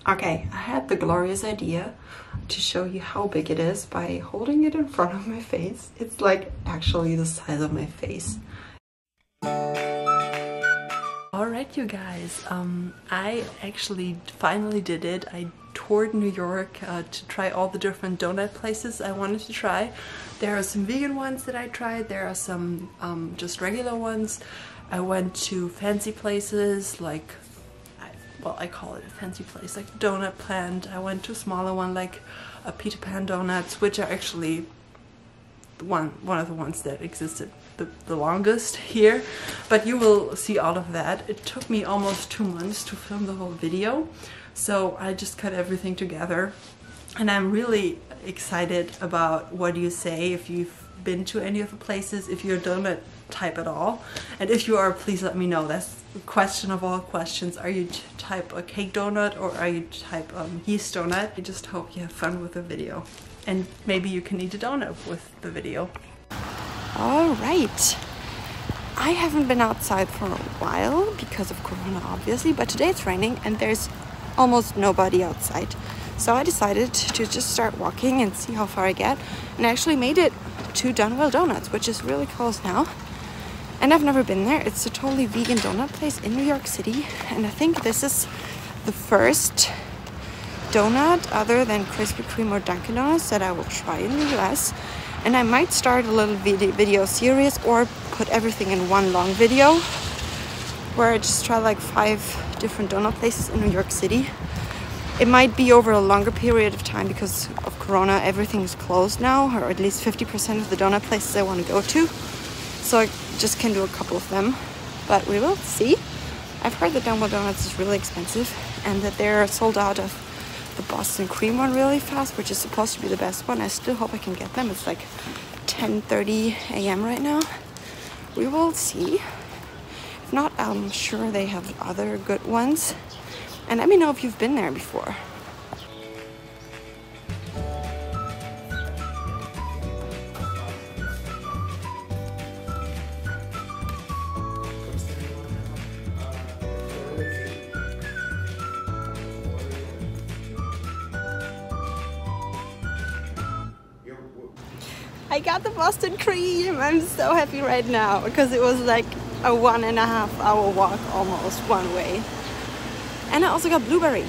Okay, I had the glorious idea to show you how big it is by holding it in front of my face. It's like actually the size of my face. Alright you guys, I actually finally did it. I toured New York to try all the different donut places I wanted to try. There are some vegan ones that I tried, there are some just regular ones. I went to fancy places like, well, I call it a fancy place, like Doughnut Plant. I went to a smaller one like a Peter Pan Donuts, which are actually one of the ones that existed the longest here. But you will see all of that. It took me almost 2 months to film the whole video, so I just cut everything together. And I'm really excited about what you say if you've been to any of the places, if you're a donut type at all. And if you are, please let me know. That's the question of all questions. Are you type a cake donut or are you type yeast donut? I just hope you have fun with the video. And maybe you can eat a donut with the video. Alright. I haven't been outside for a while because of Corona obviously, but today it's raining and there's almost nobody outside. So I decided to just start walking and see how far I get, and I actually made it to Dunwell Donuts, which is really close now. And I've never been there. It's a totally vegan donut place in New York City, and I think this is the first donut other than Krispy Kreme or Dunkin Donuts that I will try in the US. And I might start a little video series or put everything in one long video where I just try like 5 different donut places in New York City. It might be over a longer period of time because of Corona. Everything's closed now, or at least 50% of the donut places I want to go to. So I just can do a couple of them, but we will see. I've heard that Dunwell Donuts is really expensive and that they're sold out of the Boston cream one really fast, which is supposed to be the best one. I still hope I can get them. It's like 10:30 a.m. right now. We will see. If not, I'm sure they have other good ones. And let me know if you've been there before. I got the Boston cream. I'm so happy right now because it was like a 1.5 hour walk almost one way. And I also got blueberry.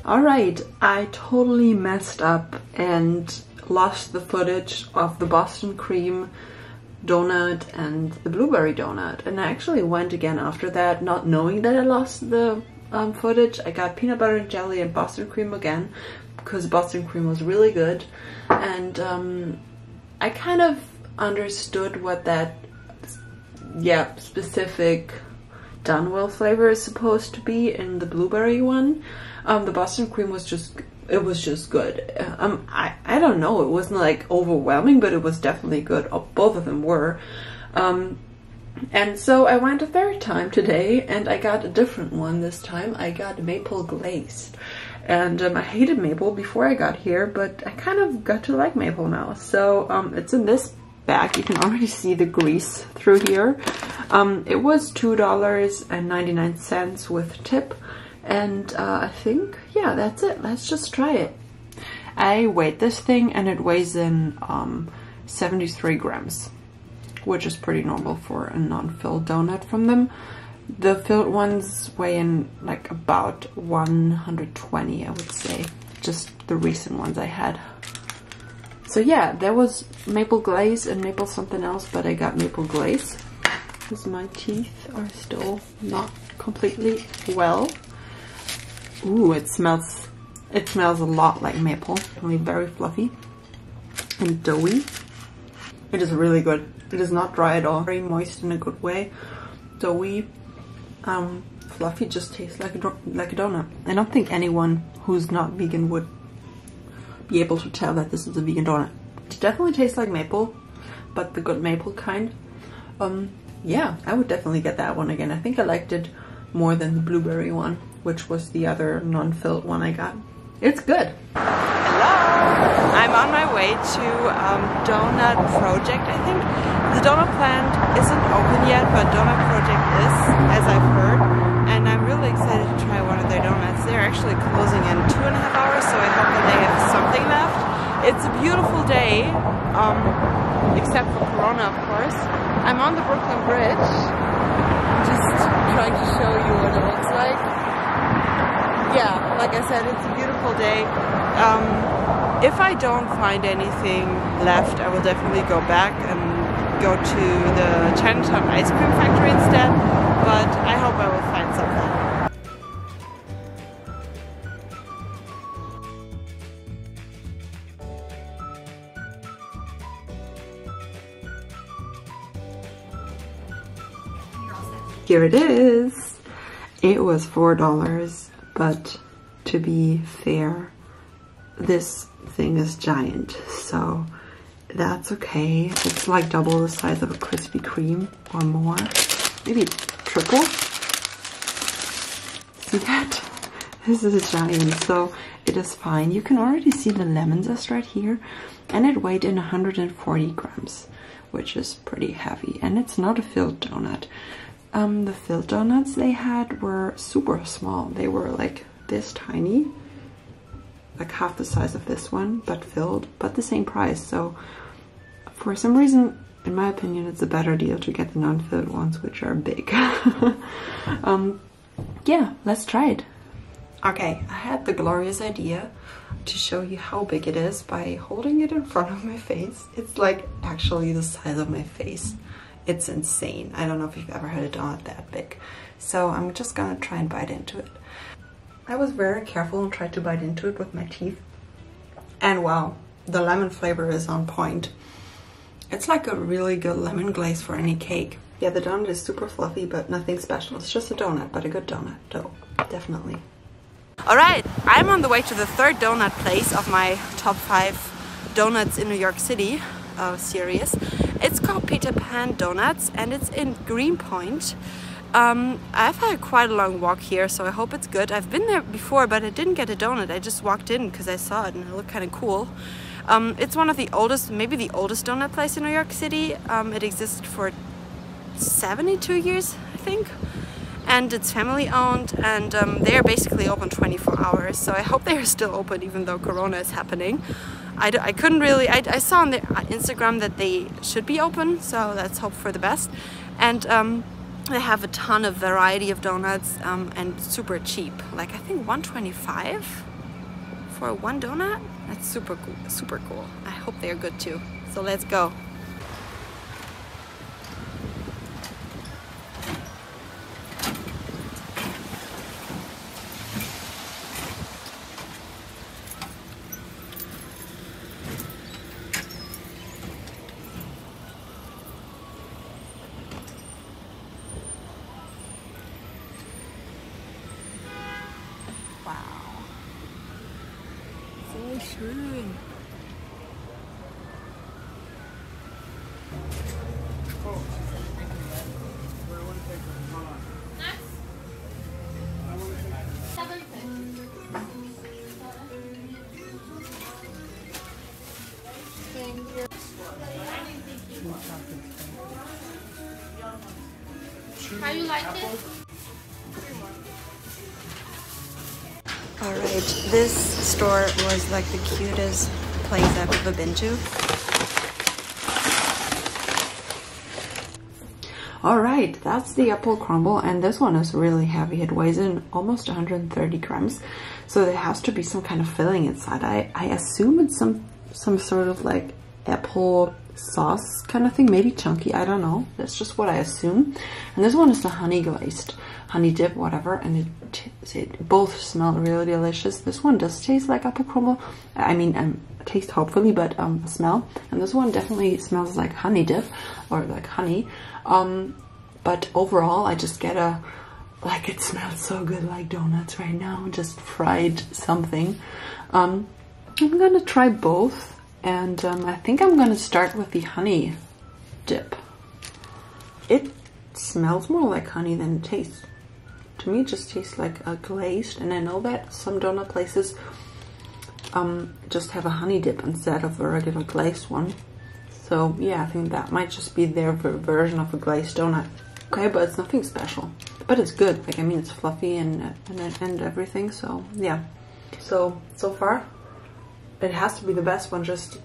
Alright, I totally messed up and lost the footage of the Boston cream donut and the blueberry donut. And I actually went again after that, not knowing that I lost the footage. I got peanut butter and jelly and Boston cream again because Boston cream was really good. And I kind of understood what that specific Dunwell flavor is supposed to be in the blueberry one. The Boston cream was just good. I don't know, it wasn't like overwhelming, but it was definitely good. Both of them were. And so I went a third time today and I got a different one this time. I got maple glazed. And I hated maple before I got here, but I kind of got to like maple now. So it's in this bag. You can already see the grease through here. It was $2.99 with tip, and I think, yeah, that's it. Let's just try it. I weighed this thing and it weighs in 73 grams, which is pretty normal for a non-filled donut from them. The filled ones weigh in like about 120, I would say, just the recent ones I had. So yeah, there was maple glaze and maple something else, but I got maple glaze because my teeth are still not completely well. Ooh, it smells a lot like maple. Only very fluffy and doughy. It is really good. It is not dry at all. Very moist in a good way. Doughy, fluffy, just tastes like a donut. I don't think anyone who's not vegan would be able to tell that this is a vegan donut. It definitely tastes like maple, but the good maple kind. Yeah, I would definitely get that one again. I think I liked it more than the blueberry one, which was the other non-filled one I got. It's good. Hello! I'm on my way to Doughnut Project, I think. The Doughnut Plant isn't open yet, but Doughnut Project they're actually closing in 2.5 hours, so I hope that they have something left. It's a beautiful day, except for Corona, of course. I'm on the Brooklyn Bridge. I'm just trying to show you what it looks like. Yeah, like I said, it's a beautiful day. If I don't find anything left, I will definitely go back and go to the Chinatown ice cream factory instead, but I hope I will find something. Here it is. It was $4, but to be fair, this thing is giant, so that's okay. It's like double the size of a Krispy Kreme or more, maybe triple. See that? This is giant, so it is fine. You can already see the lemon zest right here, and it weighed in 140 grams, which is pretty heavy, and it's not a filled donut. The filled donuts they had were super small. They were like this tiny, like half the size of this one, but filled, but the same price. So for some reason, in my opinion, it's a better deal to get the non-filled ones, which are big. Yeah, let's try it. Okay, I had the glorious idea to show you how big it is by holding it in front of my face. It's like actually the size of my face. It's insane. I don't know if you've ever had a donut that big. So I'm just gonna try and bite into it. I was very careful and tried to bite into it with my teeth. And wow, the lemon flavor is on point. It's like a really good lemon glaze for any cake. Yeah, the donut is super fluffy, but nothing special. It's just a donut, but a good donut, though, definitely. All right, I'm on the way to the third donut place of my top 5 donuts in New York City series. It's called Peter Pan Donuts, and it's in Greenpoint. I've had quite a long walk here, so I hope it's good. I've been there before, but I didn't get a donut. I just walked in because I saw it and it looked kind of cool. It's one of the oldest, maybe the oldest donut place in New York City. It existed for 72 years, I think. And it's family owned, and they're basically open 24 hours. So I hope they're still open even though Corona is happening. I couldn't really, I saw on their Instagram that they should be open, so let's hope for the best. And they have a ton of variety of donuts and super cheap. Like I think $1.25 for one donut? That's super cool, super cool. I hope they're good too. So let's go. Schön. How you like it? Alright, this store was like the cutest place I've ever been to. Alright, that's the apple crumble, and this one is really heavy. It weighs in almost 130 grams, so there has to be some kind of filling inside. I assume it's some sort of like apple sauce kind of thing, maybe chunky, I don't know. That's just what I assume. And this one is the honey glazed, honey dip, whatever, and it both smell really delicious. This one does taste like apple crumble. I mean, taste hopefully, but smell. And this one definitely smells like honey dip or like honey. But overall, I just get a, like it smells so good like donuts right now, just fried something. I'm gonna try both. And I think I'm gonna start with the honey dip. It smells more like honey than it tastes. To me, it just tastes like a glazed, and I know that some donut places just have a honey dip instead of a regular glazed one. So yeah, I think that might just be their version of a glazed donut. Okay, but it's nothing special. But it's good. Like, I mean, it's fluffy and everything. So yeah. So far, it has to be the best one just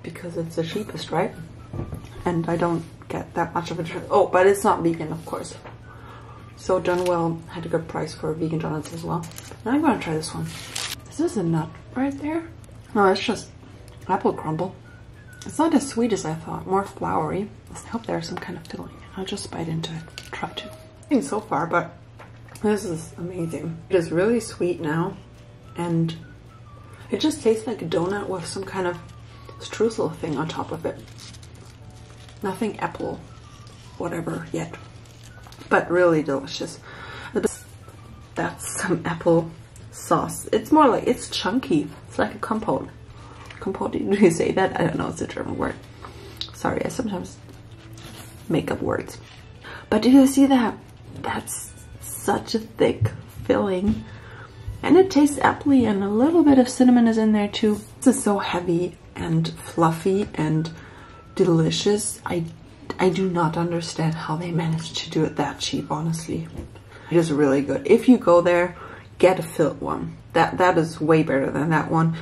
because it's the cheapest, right? And I don't get that much of a difference. Oh, but it's not vegan, of course. So Dunwell had a good price for vegan donuts as well. Now I'm gonna try this one. Is this a nut right there? No, it's just apple crumble. It's not as sweet as I thought, more floury. I hope there's some kind of filling. I'll just bite into it, try to. I think so far, but this is amazing. It is really sweet now, and it just tastes like a donut with some kind of streusel thing on top of it. Nothing apple, whatever yet, but really delicious. That's some apple sauce. It's more like, it's chunky. It's like a compote. Compote, do you say that? I don't know, it's a German word. Sorry, I sometimes make up words. But do you see that? That's such a thick filling. And it tastes appley, and a little bit of cinnamon is in there too. This is so heavy and fluffy and delicious. I do not understand how they managed to do it that cheap, honestly. It is really good. If you go there, get a filled one. That is way better than that one.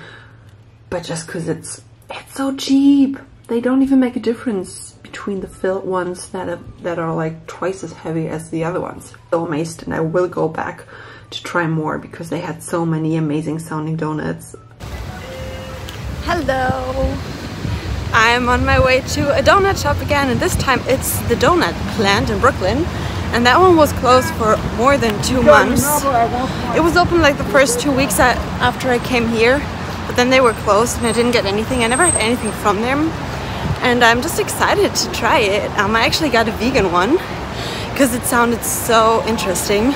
But just because it's so cheap. They don't even make a difference between the filled ones that are like twice as heavy as the other ones. So amazed, and I will go back to try more because they had so many amazing sounding donuts. Hello! I'm on my way to a donut shop again, and this time it's the Doughnut Plant in Brooklyn. And that one was closed for more than 2 months. It was open like the first 2 weeks after I came here, but then they were closed and I didn't get anything. I never had anything from them, and I'm just excited to try it. I actually got a vegan one because it sounded so interesting.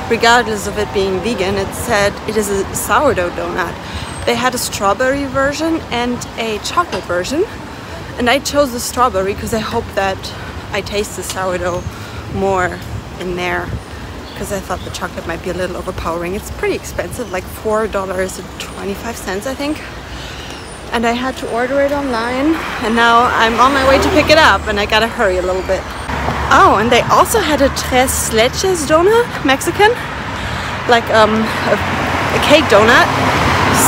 Regardless of it being vegan, it said it is a sourdough donut. They had a strawberry version and a chocolate version, and I chose the strawberry because I hope that I taste the sourdough more in there, because I thought the chocolate might be a little overpowering. It's pretty expensive, like $4.25 I think, and I had to order it online, and now I'm on my way to pick it up, and I gotta hurry a little bit. Oh, and they also had a tres leches donut, Mexican, like a cake donut.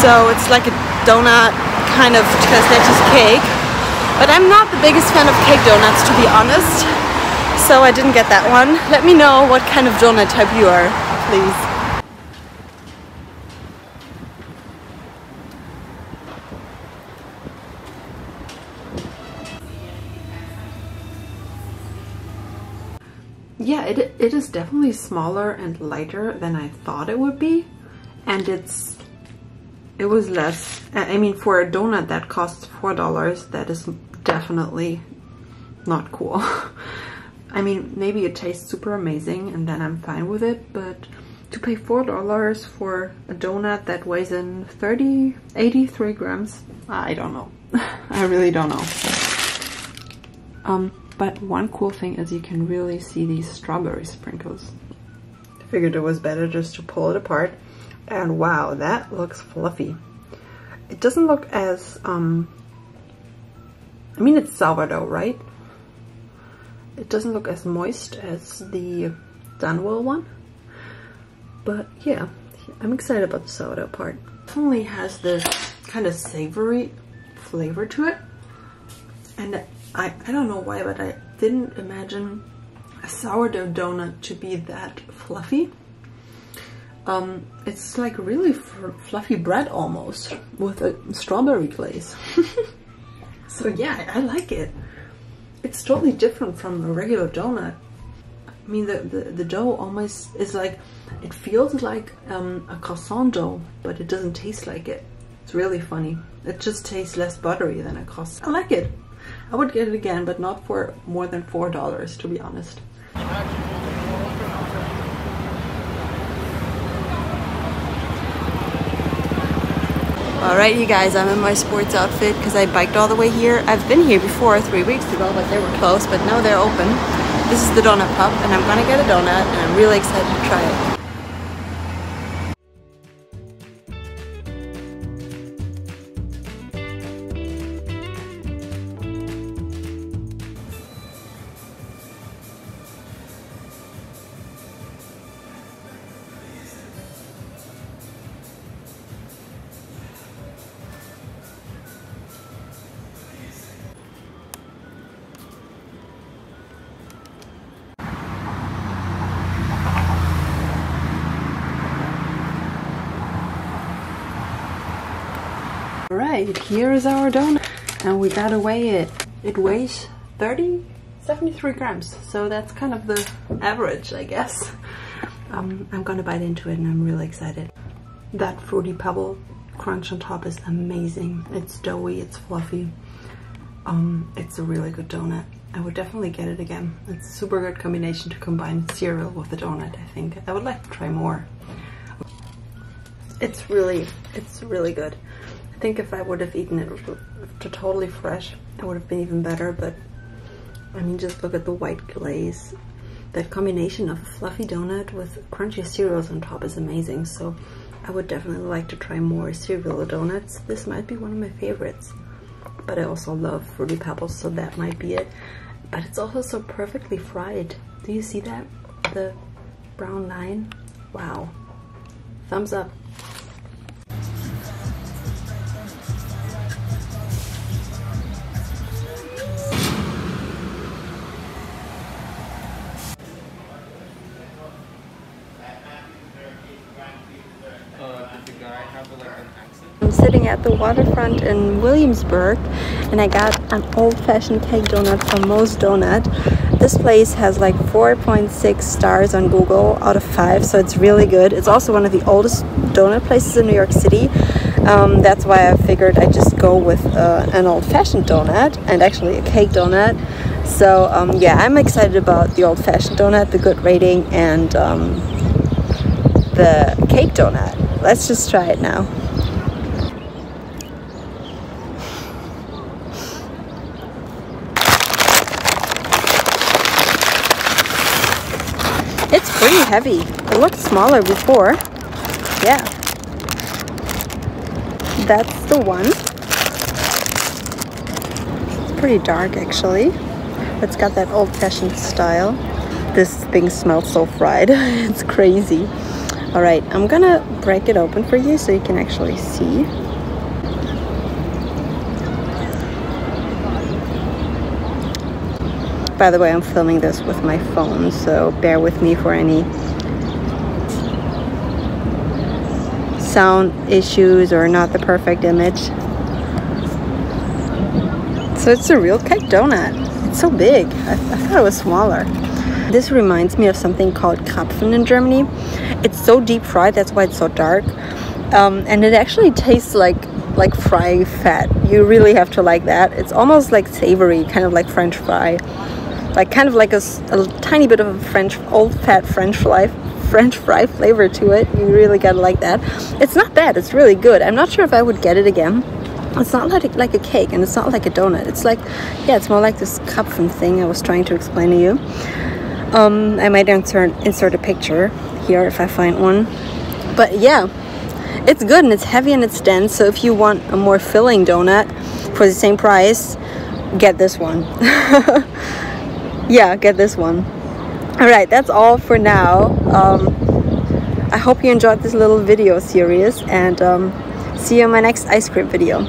So it's like a donut, kind of tres leches cake, but I'm not the biggest fan of cake donuts, to be honest. So I didn't get that one. Let me know what kind of donut type you are, please. Yeah, it is definitely smaller and lighter than I thought it would be, and it was less. I mean, for a donut that costs $4, that is definitely not cool. I mean, maybe it tastes super amazing and then I'm fine with it, but to pay $4 for a donut that weighs in 83 grams, I don't know. I really don't know. But one cool thing is you can really see these strawberry sprinkles. I figured it was better just to pull it apart, and wow, that looks fluffy. It doesn't look as, I mean, it's sourdough, right? It doesn't look as moist as the Dunwell one, but yeah, I'm excited about the sourdough part. It definitely has this kind of savory flavor to it, and I don't know why, but I didn't imagine a sourdough donut to be that fluffy. It's like really fluffy bread almost with a strawberry glaze. So yeah, I like it. It's totally different from a regular donut. I mean, the dough almost is like, it feels like a croissant dough, but it doesn't taste like it. It's really funny. It just tastes less buttery than a croissant. I like it. I would get it again, but not for more than $4, to be honest. Alright you guys, I'm in my sports outfit because I biked all the way here. I've been here before 3 weeks ago, but they were closed, but now they're open. This is the Donut Pup, and I'm gonna get a donut, and I'm really excited to try it. Alright, here is our donut, and we gotta weigh it. It weighs 73 grams, so that's kind of the average, I guess. I'm gonna bite into it and I'm really excited. That fruity pebble crunch on top is amazing. It's doughy, it's fluffy. It's a really good donut. I would definitely get it again. It's a super good combination to combine cereal with a donut, I think. I would like to try more. It's really good. I think if I would have eaten it totally fresh, it would have been even better, but I mean, just look at the white glaze. That combination of a fluffy donut with crunchy cereals on top is amazing, so I would definitely like to try more cereal donuts. This might be one of my favorites, but I also love Fruity Pebbles, so that might be it. But it's also so perfectly fried. Do you see that? The brown line? Wow. Thumbs up. I'm sitting at the waterfront in Williamsburg, and I got an old-fashioned cake donut from Moes Donut. This place has like 4.6 stars on Google out of 5, so it's really good. It's also one of the oldest donut places in New York City. That's why I figured I'd just go with an old-fashioned donut, and actually a cake donut. So yeah, I'm excited about the old-fashioned donut, the good rating, and the cake donut. Let's just try it now. It's pretty heavy. It looked smaller before. Yeah. That's the one. It's pretty dark actually. It's got that old-fashioned style. This thing smells so fried. It's crazy. Alright, I'm gonna break it open for you so you can actually see. By the way, I'm filming this with my phone, so bear with me for any sound issues or not the perfect image. So it's a real cake donut. It's so big. I thought it was smaller. This reminds me of something called Crumble in Germany. It's so deep fried, that's why it's so dark. And it actually tastes like frying fat. You really have to like that. It's almost like savory, kind of like French fry. Like kind of like a tiny bit of a old fat French fry flavor to it. You really gotta like that. It's not bad, it's really good. I'm not sure if I would get it again. It's not like a cake, and it's not like a donut. It's like, yeah, it's more like this Krapfen thing I was trying to explain to you. I might insert a picture here if I find one. But yeah, it's good and it's heavy and it's dense. So if you want a more filling donut for the same price, get this one. Yeah, get this one. Alright, that's all for now. I hope you enjoyed this little video series, and see you in my next ice cream video.